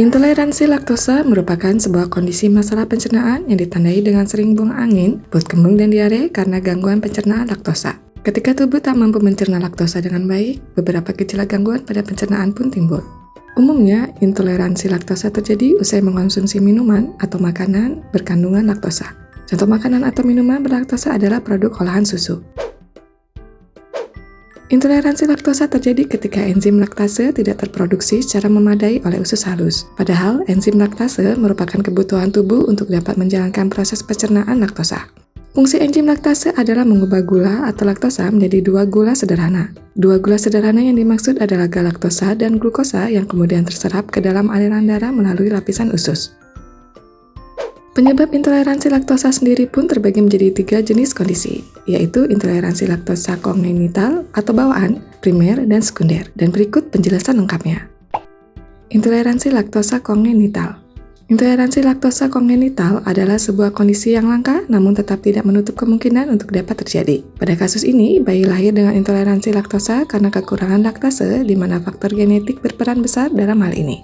Intoleransi laktosa merupakan sebuah kondisi masalah pencernaan yang ditandai dengan sering buang angin, perut kembung dan diare karena gangguan pencernaan laktosa. Ketika tubuh tak mampu mencerna laktosa dengan baik, beberapa gejala gangguan pada pencernaan pun timbul. Umumnya, intoleransi laktosa terjadi usai mengonsumsi minuman atau makanan berkandungan laktosa. Contoh makanan atau minuman berlaktosa adalah produk olahan susu. Intoleransi laktosa terjadi ketika enzim laktase tidak terproduksi secara memadai oleh usus halus. Padahal, enzim laktase merupakan kebutuhan tubuh untuk dapat menjalankan proses pencernaan laktosa. Fungsi enzim laktase adalah mengubah gula atau laktosa menjadi dua gula sederhana. Dua gula sederhana yang dimaksud adalah galaktosa dan glukosa yang kemudian terserap ke dalam aliran darah melalui lapisan usus. Penyebab intoleransi laktosa sendiri pun terbagi menjadi 3 jenis kondisi, yaitu intoleransi laktosa kongenital atau bawaan, primer, dan sekunder. Dan berikut penjelasan lengkapnya. Intoleransi laktosa kongenital. Intoleransi laktosa kongenital adalah sebuah kondisi yang langka namun tetap tidak menutup kemungkinan untuk dapat terjadi. Pada kasus ini, bayi lahir dengan intoleransi laktosa karena kekurangan laktase di mana faktor genetik berperan besar dalam hal ini.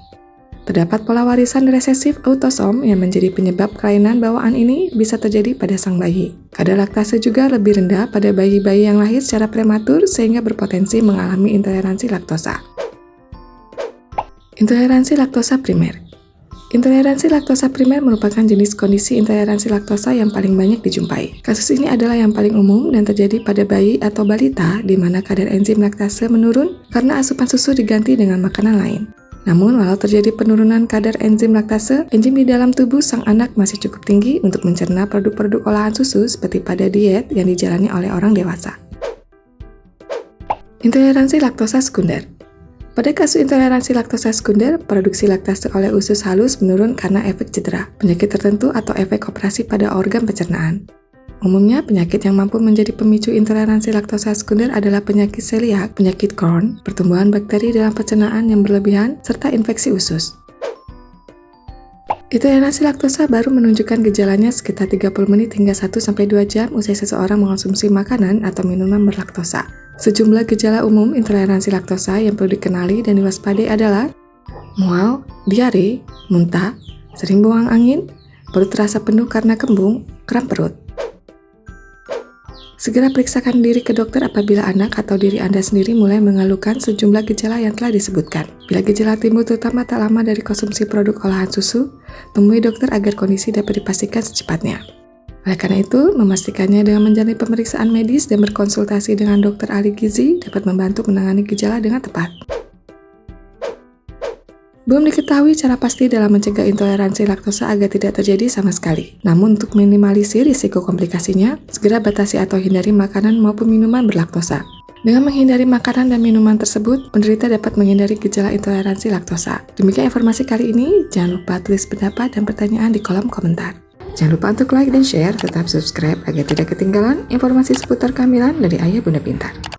Terdapat pola warisan resesif autosom yang menjadi penyebab kelainan bawaan ini bisa terjadi pada sang bayi. Kadar laktase juga lebih rendah pada bayi-bayi yang lahir secara prematur sehingga berpotensi mengalami intoleransi laktosa. Intoleransi laktosa primer. Intoleransi laktosa primer merupakan jenis kondisi intoleransi laktosa yang paling banyak dijumpai. Kasus ini adalah yang paling umum dan terjadi pada bayi atau balita di mana kadar enzim laktase menurun karena asupan susu diganti dengan makanan lain. Namun, walau terjadi penurunan kadar enzim laktase, enzim di dalam tubuh sang anak masih cukup tinggi untuk mencerna produk-produk olahan susu seperti pada diet yang dijalani oleh orang dewasa. Intoleransi laktosa sekunder. Pada kasus intoleransi laktosa sekunder, produksi laktase oleh usus halus menurun karena efek cedera, penyakit tertentu atau efek operasi pada organ pencernaan. Umumnya, penyakit yang mampu menjadi pemicu intoleransi laktosa sekunder adalah penyakit celiak, penyakit Crohn, pertumbuhan bakteri dalam pencernaan yang berlebihan, serta infeksi usus. Intoleransi laktosa baru menunjukkan gejalanya sekitar 30 menit hingga 1-2 jam usai seseorang mengonsumsi makanan atau minuman berlaktosa. Sejumlah gejala umum intoleransi laktosa yang perlu dikenali dan diwaspadai adalah mual, diare, muntah, sering buang angin, perut terasa penuh karena kembung, kram perut. Segera periksakan diri ke dokter apabila anak atau diri Anda sendiri mulai mengeluhkan sejumlah gejala yang telah disebutkan. Bila gejala timbul terutama tak lama dari konsumsi produk olahan susu, temui dokter agar kondisi dapat dipastikan secepatnya. Oleh karena itu, memastikannya dengan menjalani pemeriksaan medis dan berkonsultasi dengan dokter ahli gizi dapat membantu menangani gejala dengan tepat. Belum diketahui cara pasti dalam mencegah intoleransi laktosa agar tidak terjadi sama sekali. Namun untuk minimalisir risiko komplikasinya, segera batasi atau hindari makanan maupun minuman berlaktosa. Dengan menghindari makanan dan minuman tersebut, penderita dapat menghindari gejala intoleransi laktosa. Demikian informasi kali ini, jangan lupa tulis pendapat dan pertanyaan di kolom komentar. Jangan lupa untuk like dan share, tetap subscribe agar tidak ketinggalan informasi seputar kehamilan dari Ayah Bunda Pintar.